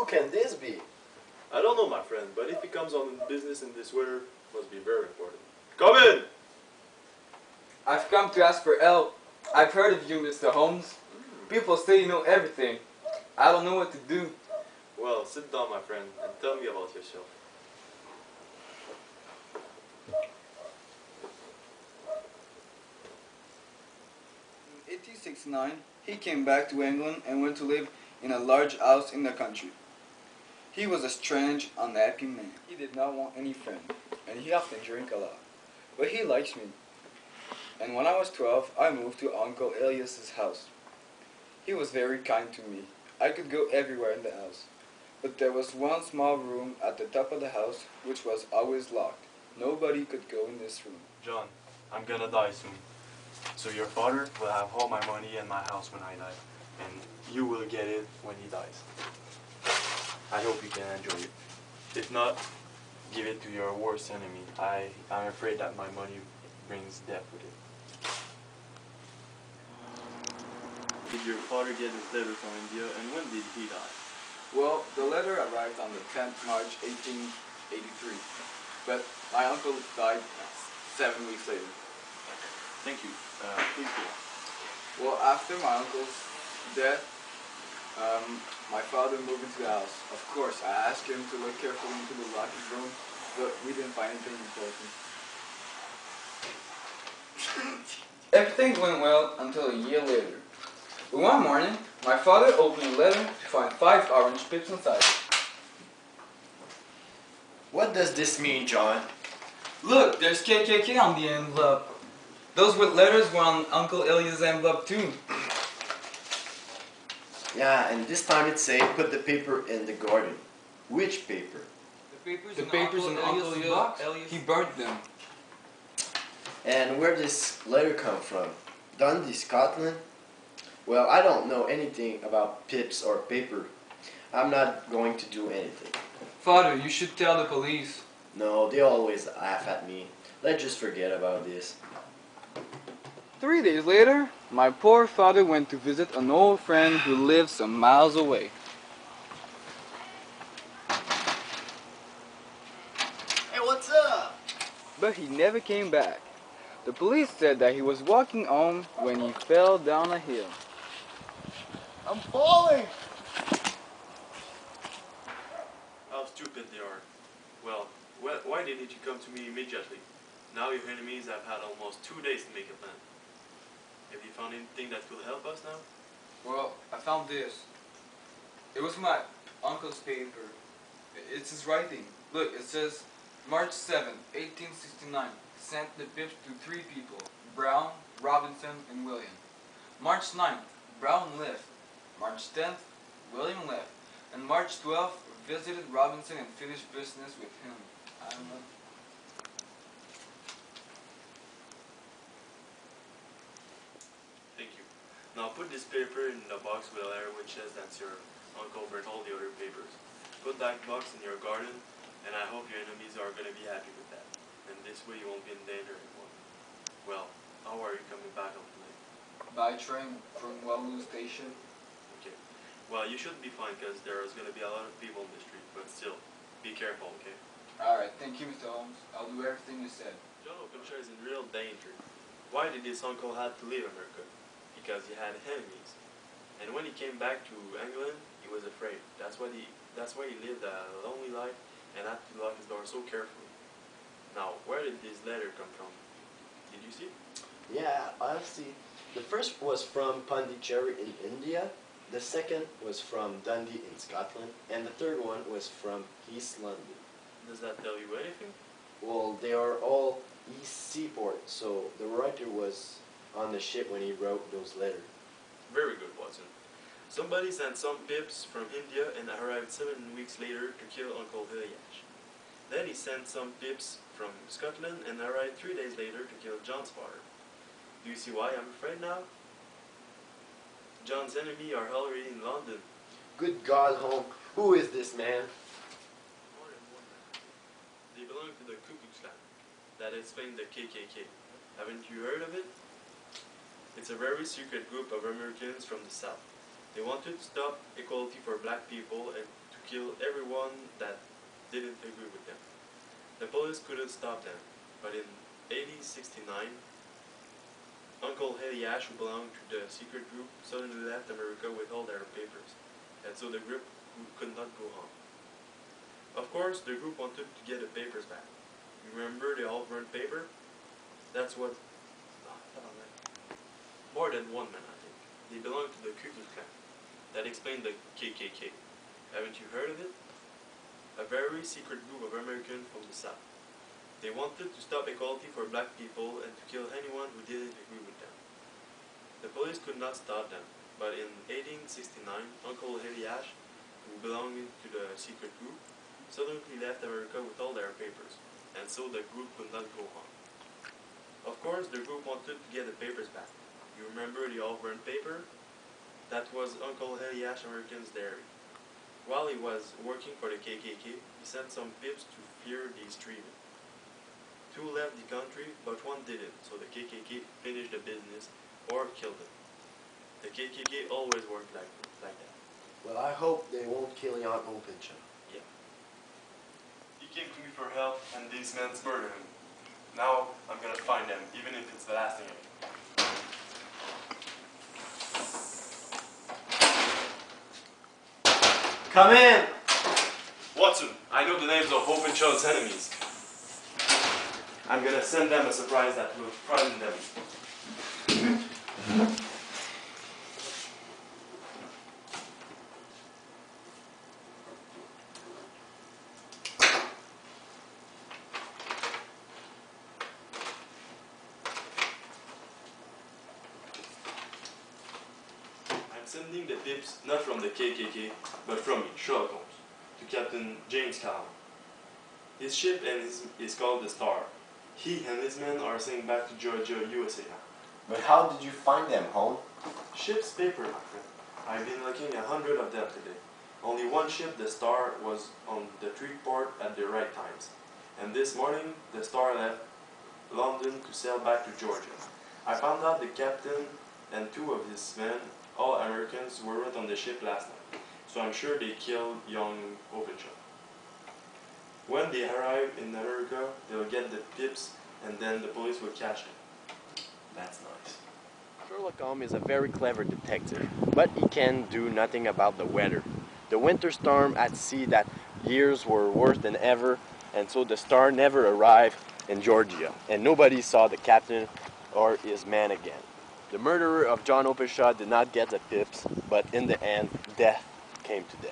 can this be? I don't know, my friend, but if he comes on business in this weather, must be very important. Come in! I've come to ask for help. I've heard of you, Mr. Holmes. People say you know everything. I don't know what to do. Well, sit down, my friend, and tell me about yourself. In 1869, he came back to England and went to live in a large house in the country. He was a strange, unhappy man. He did not want any friend, and he often drank a lot. But he liked me. And when I was 12, I moved to Uncle Elias's house. He was very kind to me. I could go everywhere in the house. But there was one small room at the top of the house which was always locked. Nobody could go in this room. John, I'm gonna die soon. So your father will have all my money and my house when I die. And you will get it when he dies. I hope you can enjoy it. If not, give it to your worst enemy. I'm afraid that my money brings death with it. Did your father get his letter from India, and when did he die? Well, the letter arrived on the 10th March 1883, but my uncle died 7 weeks later. Thank you. Please go on. Well, after my uncle's death, my father moved into the house. Of course, I asked him to look carefully into the locked room, but we didn't find anything important. Everything went well until a year later. But one morning, my father opened the letter to find 5 orange pips inside. What does this mean, John? Look, there's KKK on the envelope. Those letters were on Uncle Elias' envelope too. Yeah, and this time it say put the paper in the garden. Which paper? The papers in Uncle Elias' box? He burnt them. And where this letter come from? Dundee, Scotland? Well, I don't know anything about pips or paper. I'm not going to do anything. Father, you should tell the police. No, they always laugh at me. Let's just forget about this. 3 days later, my poor father went to visit an old friend who lived some miles away. Hey, what's up? But he never came back. The police said that he was walking home when he fell down a hill. I'm falling! How stupid they are. Well, why didn't you come to me immediately? Now your enemies have had almost 2 days to make a plan. Have you found anything that could help us now? Well, I found this. It was my uncle's paper. It's his writing. Look, it says, March 7, 1869. Sent the pips to 3 people, Brown, Robinson, and William. March 9th, Brown left. March 10th, William left. And March 12th, visited Robinson and finished business with him. I don't know. Thank you. Now put this paper in the box with a letter which says that your uncle burnt all the other papers. Put that box in your garden, and I hope your enemies are going to be happy with that. And this way you won't be in danger anymore. Well, how are you coming back home tonight? By train from Waterloo Station. Okay. Well, you should be fine because there is going to be a lot of people in the street, but still, be careful, okay? Alright, thank you, Mr. Holmes. I'll do everything you said. John Openshaw is in real danger. Why did his uncle have to leave America? Because he had enemies. And when he came back to England, he was afraid. That's why he lived a lonely life and had to lock his door so carefully. Now, where did this letter come from? Did you see? Yeah, I see. The first was from Pondicherry in India. The second was from Dundee in Scotland. And the third one was from East London. Does that tell you anything? Well, they are all East Seaport, so the writer was on the ship when he wrote those letters. Very good, Watson. Somebody sent some pips from India and arrived 7 weeks later to kill Uncle Elias. Then he sent some pips from Scotland and arrived 3 days later to kill John's father. Do you see why I'm afraid now? John's enemies are already in London. Good God, Holmes, who is this man? More than one man. They belong to the Ku Klux Klan. That is named the KKK. Haven't you heard of it? It's a very secret group of Americans from the South. They wanted to stop equality for black people and to kill everyone that didn't agree with them. The police couldn't stop them, but in 1869, Uncle Eliash, who belonged to the secret group, suddenly left America with all their papers, and so the group could not go on. Of course, the group wanted to get the papers back. You remember the all burnt paper? That's what... More than one man, I think. They belonged to the Ku Klux Klan. That explained the KKK. Haven't you heard of it? A very secret group of Americans from the South. They wanted to stop equality for black people and to kill anyone who didn't agree with them. The police could not stop them, but in 1869, Uncle Eliash, who belonged to the secret group, suddenly left America with all their papers, and so the group could not go on. Of course, the group wanted to get the papers back. You remember the all-burnt paper? That was Uncle Eliash American's diary. While he was working for the KKK, he sent some pips to fear these treatment. Two left the country, but one didn't, so the KKK finished the business or killed him. The KKK always worked like that. Well, I hope they won't kill young Openshaw. Yeah. He came to me for help, and these men murdered him. Now I'm gonna find them, even if it's the last thing I do. Come in! Watson, I know the names of Openshaw's enemies. I'm gonna send them a surprise that will frighten them. I'm sending the tips not from the KKK, but from me, Sherlock Holmes, to Captain James Callum. His ship is called the Star. He and his men are sailing back to Georgia, USA now. But how did you find them, Holmes? Ship's paper, my friend. I've been looking 100 of them today. Only one ship, the Star, was on the Treatport at the right times. And this morning, the Star left London to sail back to Georgia. I found out the captain and two of his men, all Americans, weren't on the ship last night. So I'm sure they killed young Openshaw. When they arrive in America, they'll get the tips and then the police will catch them. That's nice. Sherlock Holmes is a very clever detective, but he can do nothing about the weather. The winter storm at sea that years were worse than ever, and so the Star never arrived in Georgia, and nobody saw the captain or his man again. The murderer of John Openshaw did not get the tips, but in the end, death came to them.